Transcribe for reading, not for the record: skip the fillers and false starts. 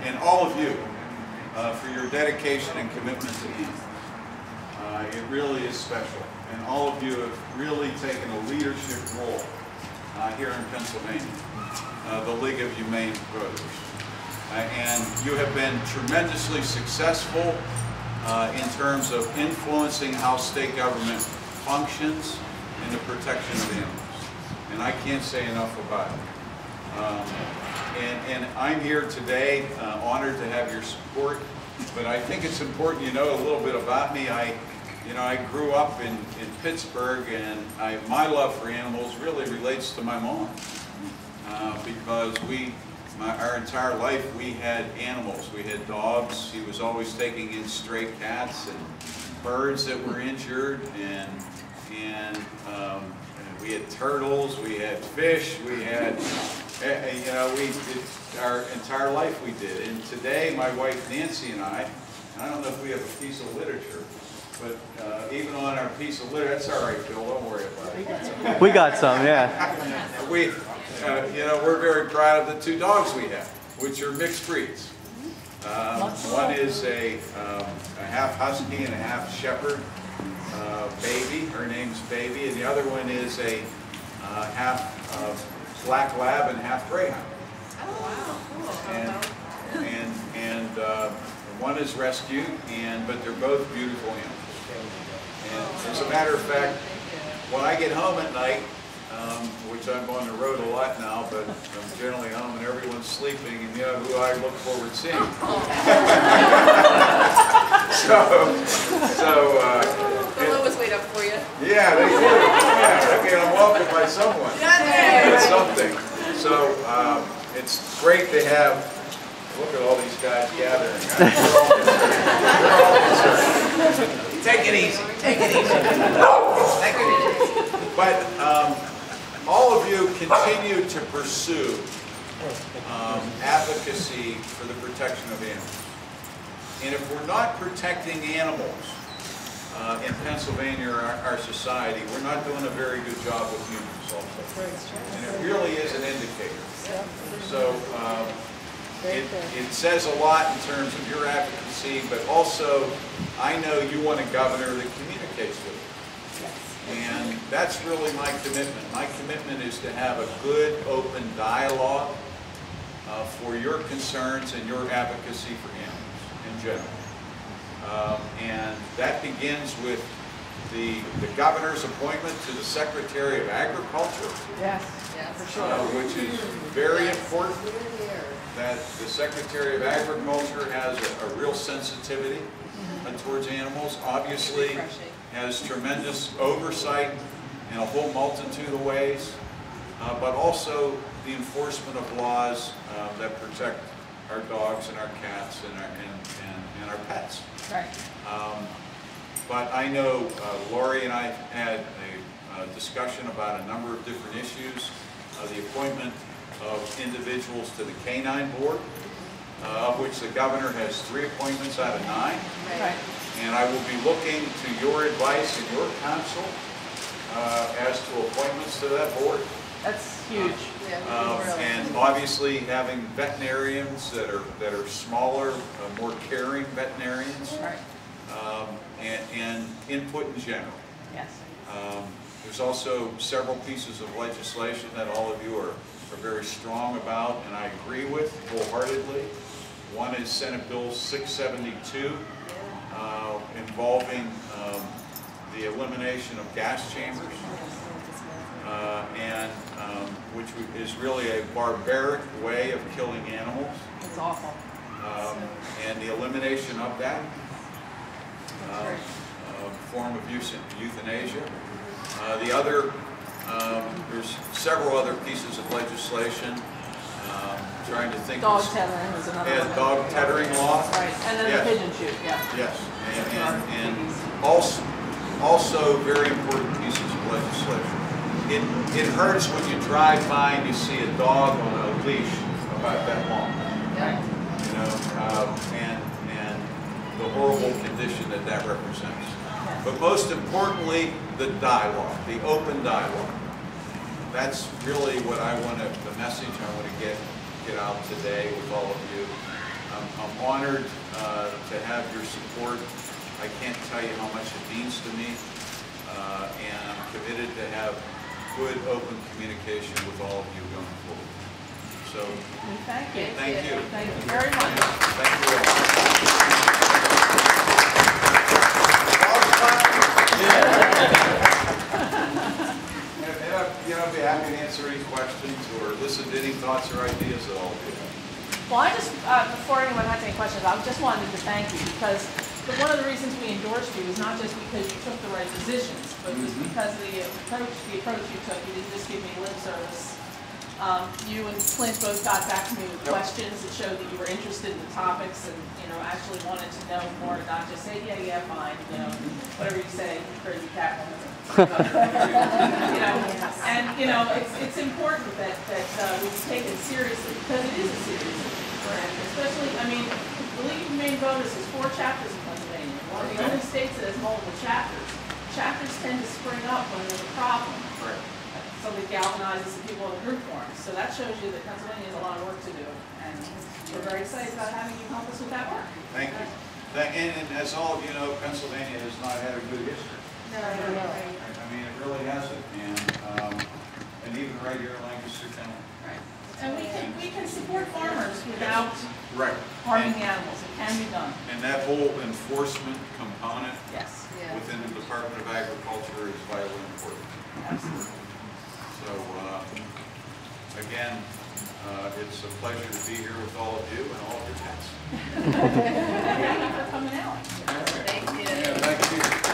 and all of you for your dedication and commitment to animals. It really is special, and all of you have really taken a leadership role here in Pennsylvania, the League of Humane Voters. And you have been tremendously successful in terms of influencing how state government functions in the protection of animals. And I can't say enough about it. And I'm here today honored to have your support, but I think it's important you know a little bit about me. I grew up in Pittsburgh, and my love for animals really relates to my mom, because our entire life we had animals. We had dogs. She was always taking in stray cats and birds that were injured, and we had turtles, we had fish, we had, our entire life we did. And today my wife Nancy and I don't know if we have a piece of literature, but even on our piece of literature, that's all right, Bill, don't worry about it. We got some, yeah. We're very proud of the two dogs we have, which are mixed breeds. One is a half husky and a half shepherd baby. Her name's Baby, and the other one is a half black lab and half greyhound. Oh wow! Cool. And one is rescued, but they're both beautiful animals. And as a matter of fact, when I get home at night, which I'm on the road a lot now, but I'm generally home and everyone's sleeping, and you know who I look forward to seeing. They'll always wait up for you. Yeah, they do. Yeah, I mean, I'm welcomed by someone. It's something. So it's great to have. Look at all these guys gathering. Take it easy. Take it easy. But all of you continue to pursue advocacy for the protection of animals. And if we're not protecting animals in Pennsylvania or our society, we're not doing a very good job with humans also. And it really is an indicator. So it says a lot in terms of your advocacy, but also I know you want a governor that communicates with you. And that's really my commitment. My commitment is to have a good, open dialogue for your concerns and your advocacy for animals in general. And that begins with the governor's appointment to the Secretary of Agriculture. Yes, for sure. Which is very important, that the Secretary of Agriculture has a real sensitivity towards animals. Obviously has tremendous oversight in a whole multitude of ways, but also the enforcement of laws that protect our dogs and our cats and our pets. Right. But I know Lori and I had a discussion about a number of different issues. The appointment of individuals to the Canine Board, of which the governor has 3 appointments out of 9. Right. And I will be looking to your advice and your counsel as to appointments to that board. That's huge. And obviously having veterinarians that are smaller, more caring veterinarians, Right. and input in general. Yes. There's also several pieces of legislation that all of you are very strong about, and I agree with wholeheartedly. One is Senate Bill 672, involving the elimination of gas chambers, which is really a barbaric way of killing animals. It's awful. And the elimination of that form of euthanasia. The other, there's several other pieces of legislation. Trying to think. Dog tethering is another one. Dog tethering law. Right, and then the pigeon shoot, yeah. Yes, and also very important pieces of legislation. It hurts when you drive by and you see a dog on a leash about that long. Yeah. You know, and the horrible condition that represents. But most importantly, the dialogue, the open dialogue. That's really what I want to, the message I want to get out today with all of you. I'm honored to have your support. I can't tell you how much it means to me, and I'm committed to have good, open communication with all of you going forward. So, Thank you. thank you. Thank you very much. Thank you all. I'd be happy to answer any questions or listen to any thoughts or ideas at all. Well, I just, before anyone has any questions, I just wanted to thank you because one of the reasons we endorsed you is not just because you took the right positions, but it was because of the approach you took. You didn't just give me lip service. You and Clint both got back to me with questions that showed that you were interested in the topics and, actually wanted to know more, not just say, yeah, fine, whatever you say, crazy cat woman. It's important that we take it seriously because it is a serious issue. And especially, the League of Humane Voters has 4 chapters in Pennsylvania. One of the only states that has multiple chapters. Chapters tend to spring up when there's a problem. Right. Somebody galvanizes the people in the group forms. So that shows you that Pennsylvania has a lot of work to do. And we're very excited about having you help us with that work. Thank you. And as all of you know, Pennsylvania has not had a good history. No. It really hasn't. And even right here in Lancaster County. Right. And we can support farmers without harming the animals. It can be done. And that whole enforcement component Yes. within the Department of Agriculture is vitally important. Absolutely. So, again, it's a pleasure to be here with all of you and all of your pets. Thank you for coming out. Thank you. Yeah, thank you.